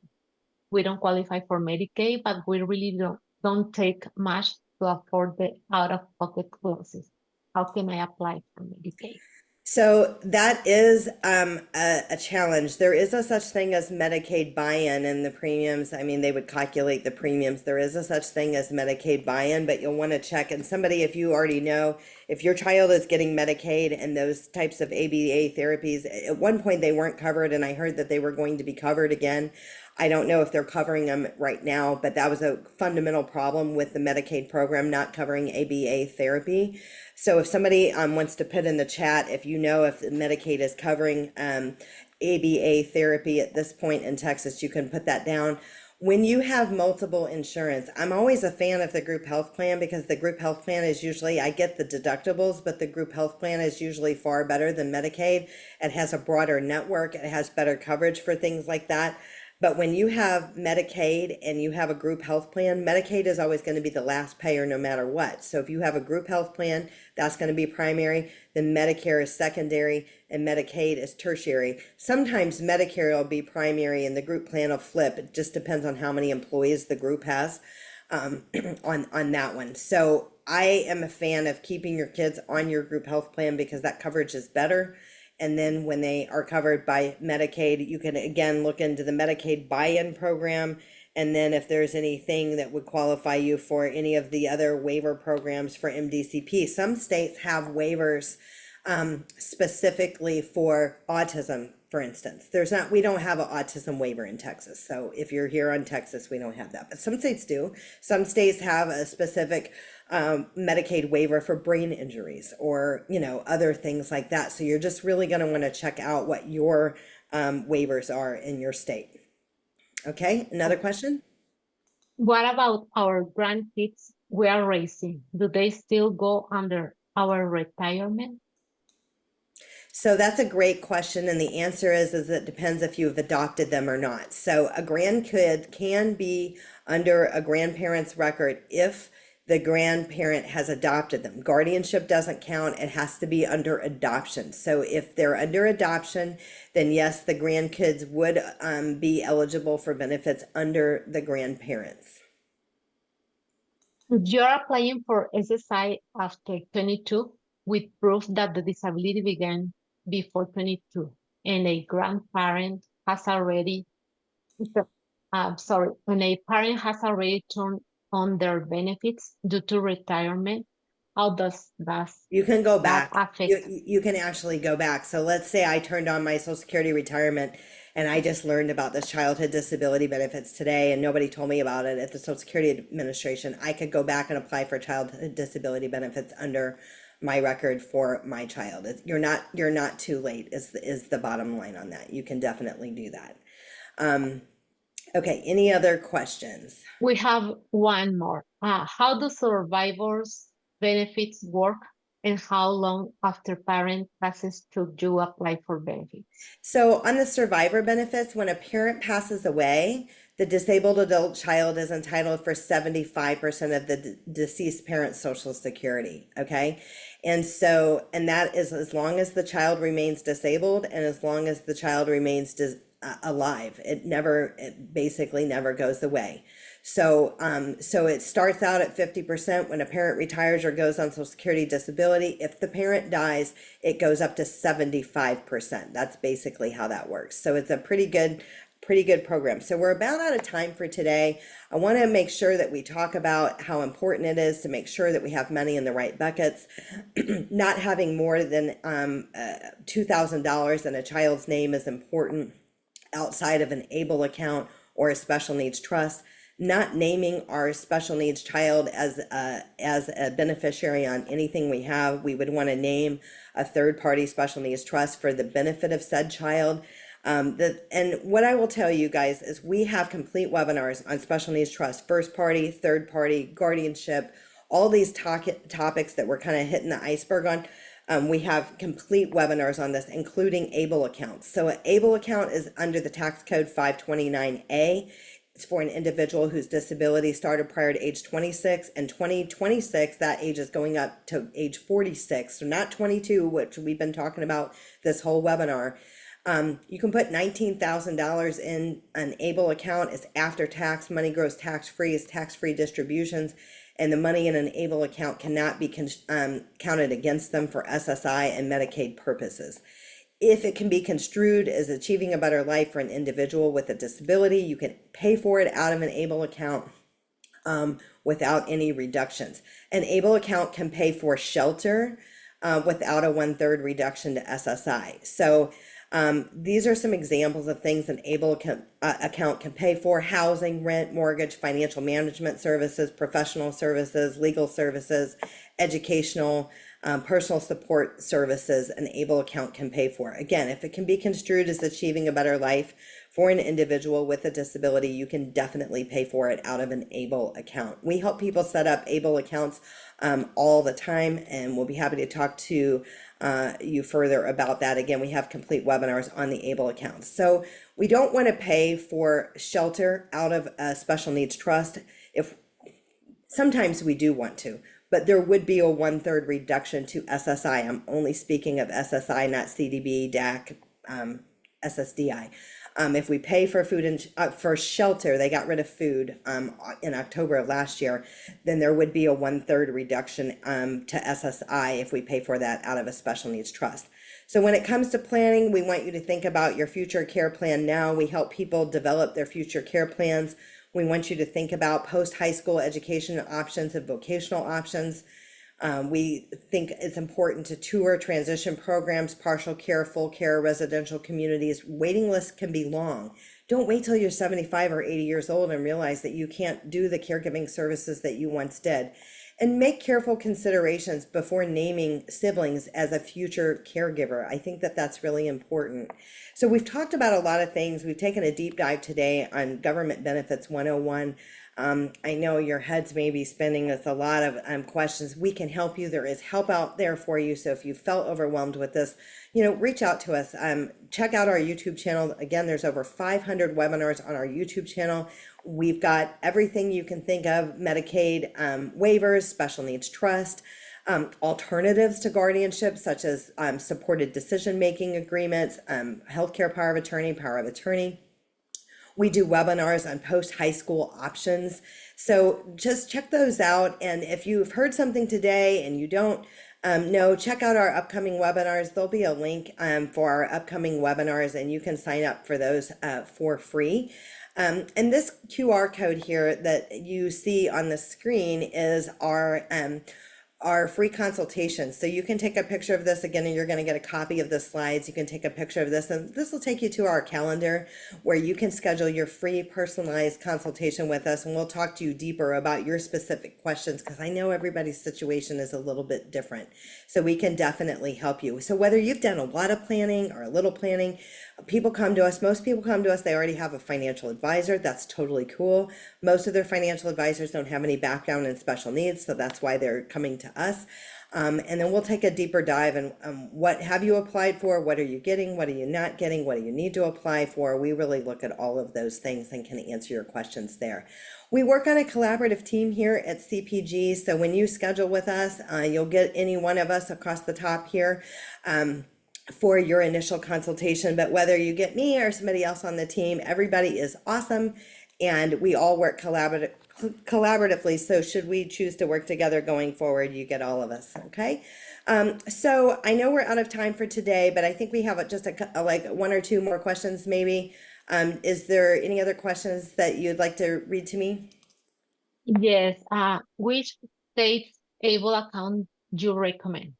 We don't qualify for Medicaid, but we really don't take much to afford the out-of-pocket costs. How can I apply for Medicaid? So that is a challenge. There is a such thing as Medicaid buy-in, and the premiums, I mean, they would calculate the premiums. There is a such thing as Medicaid buy-in, but you'll want to check. And somebody, if you already know, if your child is getting Medicaid and those types of ABA therapies, at one point they weren't covered, and I heard that they were going to be covered again. I don't know if they're covering them right now, but that was a fundamental problem with the Medicaid program not covering ABA therapy. So if somebody wants to put in the chat, if you know if Medicaid is covering ABA therapy at this point in Texas, you can put that down. When you have multiple insurance, I'm always a fan of the group health plan, because the group health plan is usually, I get the deductibles, but the group health plan is usually far better than Medicaid. It has a broader network. It has better coverage for things like that. But when you have Medicaid and you have a group health plan, Medicaid is always going to be the last payer no matter what. So if you have a group health plan, that's going to be primary, then Medicare is secondary, and Medicaid is tertiary. Sometimes Medicare will be primary and the group plan will flip. It just depends on how many employees the group has on that one. So I am a fan of keeping your kids on your group health plan because that coverage is better. And then when they are covered by Medicaid, you can again look into the Medicaid buy-in program. And then if there's anything that would qualify you for any of the other waiver programs for MDCP, some states have waivers specifically for autism. for instance. We don't have an autism waiver in Texas. So if you're here on Texas, we don't have that, but some states do. Some states have a specific Medicaid waiver for brain injuries or, other things like that. So you're just really going to want to check out what your waivers are in your state. Okay, another question? What about our grandkids we are raising? Do they still go under our retirement? So that's a great question, and the answer is it depends if you've adopted them or not. So a grandkid can be under a grandparent's record if the grandparent has adopted them. Guardianship doesn't count, it has to be under adoption. So if they're under adoption, then yes, the grandkids would be eligible for benefits under the grandparents. You're applying for SSI after 22 with proof that the disability began before 22 and a grandparent has already, when a parent has already turned on their benefits due to retirement, how does You can go that back. affect? You can actually go back. So let's say I turned on my Social Security retirement and I just learned about this childhood disability benefits today and nobody told me about it at the Social Security Administration. I could go back and apply for childhood disability benefits under my record for my child. You're not too late is the bottom line on that. You can definitely do that. Okay, any other questions? We have one more. How do survivors' benefits work and how long after parent passes should you apply for benefits? So on the survivor benefits, when a parent passes away, the disabled adult child is entitled for 75% of the deceased parent's Social Security. Okay. And that is as long as the child remains disabled and as long as the child remains alive. It basically never goes away. So it starts out at 50% when a parent retires or goes on Social Security disability. If the parent dies, it goes up to 75%. That's basically how that works. So it's a pretty good program. So we're about out of time for today. I want to make sure that we talk about how important it is to make sure that we have money in the right buckets. Not having more than $2,000 in a child's name is important outside of an ABLE account or a special needs trust. Not naming our special needs child as a beneficiary on anything we have. We would want to name a third-party special needs trust for the benefit of said child. And what I will tell you guys is we have complete webinars on special needs trust, first party, third party, guardianship, all these topics that we're kind of hitting the iceberg on. We have complete webinars on this, including ABLE accounts. So an ABLE account is under the tax code 529A. It's for an individual whose disability started prior to age 26, and 2026, that age is going up to age 46. So not 22, which we've been talking about this whole webinar. You can put $19,000 in an ABLE account. It's after tax. Money grows tax-free. It's tax-free distributions. And the money in an ABLE account cannot be counted against them for SSI and Medicaid purposes. If it can be construed as achieving a better life for an individual with a disability, you can pay for it out of an ABLE account without any reductions. An ABLE account can pay for shelter without a 1/3 reduction to SSI. So these are some examples of things an ABLE account can pay for: housing, rent, mortgage, financial management services, professional services, legal services, educational, personal support services. An ABLE account can pay for. Again, if it can be construed as achieving a better life for an individual with a disability, you can definitely pay for it out of an ABLE account. We help people set up ABLE accounts all the time, and we'll be happy to talk to you further about that. Again, we have complete webinars on the ABLE accounts. So we don't want to pay for shelter out of a special needs trust. If sometimes we do want to, but there would be a 1/3 reduction to SSI. I'm only speaking of SSI, not CDB, DAC, SSDI. If we pay for food and for shelter, they got rid of food in October of last year, then there would be a 1/3 reduction to SSI if we pay for that out of a special needs trust. So when it comes to planning, we want you to think about your future care plan now. We help people develop their future care plans. We want you to think about post-high school education options and vocational options. We think it's important to tour transition programs, partial care, full care, residential communities. Waiting lists can be long. Don't wait till you're 75 or 80 years old and realize that you can't do the caregiving services that you once did. And make careful considerations before naming siblings as a future caregiver. I think that that's really important. So we've talked about a lot of things. We've taken a deep dive today on Government Benefits 101. I know your heads may be spinning with a lot of questions. We can help you. There is help out there for you. So if you felt overwhelmed with this, reach out to us. Check out our YouTube channel. Again, there's over 500 webinars on our YouTube channel. We've got everything you can think of: Medicaid waivers, special needs trust, alternatives to guardianship, such as supported decision-making agreements, healthcare power of attorney. We do webinars on post-high school options. So just check those out. And if you've heard something today and you don't know, check out our upcoming webinars. There'll be a link for our upcoming webinars, and you can sign up for those for free. And this QR code here that you see on the screen is our free consultation. So you can take a picture of this again, and you're going to get a copy of the slides. You can take a picture of this, and this will take you to our calendar where you can schedule your free personalized consultation with us, and we'll talk to you deeper about your specific questions, because I know everybody's situation is a little bit different. So we can definitely help you. So whether you've done a lot of planning or a little planning, most people come to us, they already have a financial advisor. That's totally cool. Most of their financial advisors don't have any background in special needs, so that's why they're coming to us. And then we'll take a deeper dive and what have you applied for? What are you getting? What are you not getting? What do you need to apply for? We really look at all of those things and can answer your questions there. We work on a collaborative team here at CPG. So when you schedule with us, you'll get any one of us across the top here for your initial consultation. But whether you get me or somebody else on the team, everybody is awesome, and we all work collaboratively. So should we choose to work together going forward, you get all of us. Okay. So I know we're out of time for today, but I think we have just like one or two more questions maybe. Is there any other questions that you'd like to read to me? Yes. Which state's able account you recommend?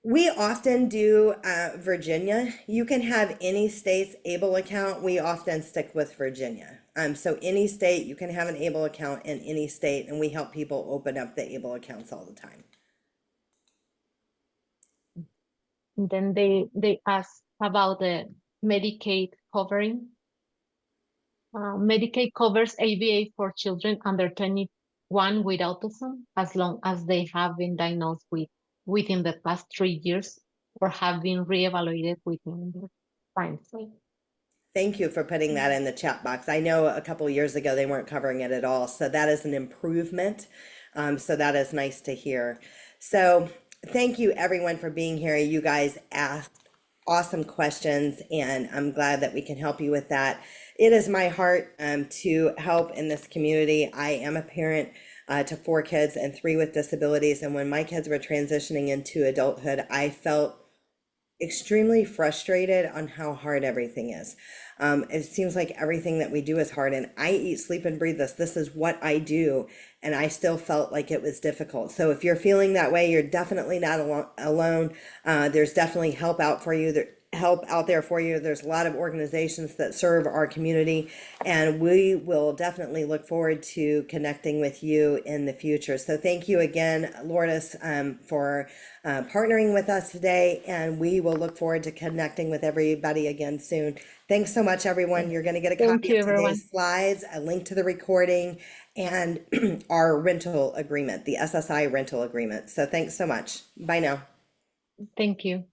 We often do Virginia. You can have any state's ABLE account. We often stick with Virginia. So any state, you can have an ABLE account in any state, and we help people open up the ABLE accounts all the time. And then they ask about the Medicaid covering. Medicaid covers ABA for children under 21 with autism, as long as they have been diagnosed within the past 3 years or have been reevaluated within the time frame. Thank you for putting that in the chat box. I know a couple of years ago they weren't covering it at all, so that is an improvement. So that is nice to hear. So thank you everyone for being here. You guys asked awesome questions, and I'm glad that we can help you with that. It is my heart to help in this community. I am a parent to 4 kids and 3 with disabilities, and when my kids were transitioning into adulthood, I felt extremely frustrated on how hard everything is. It seems like everything that we do is hard, and I eat, sleep, and breathe this. This is what I do, and I still felt like it was difficult. So if you're feeling that way, you're definitely not alone. There's definitely help out there for you. There's a lot of organizations that serve our community, and we will definitely look forward to connecting with you in the future. So thank you again, Lourdes, for partnering with us today, and we will look forward to connecting with everybody again soon. Thanks so much, everyone. You're going to get a Thank copy you, of everyone. today's slides, a link to the recording, and our rental agreement, the SSI rental agreement. So thanks so much. Bye now. Thank you.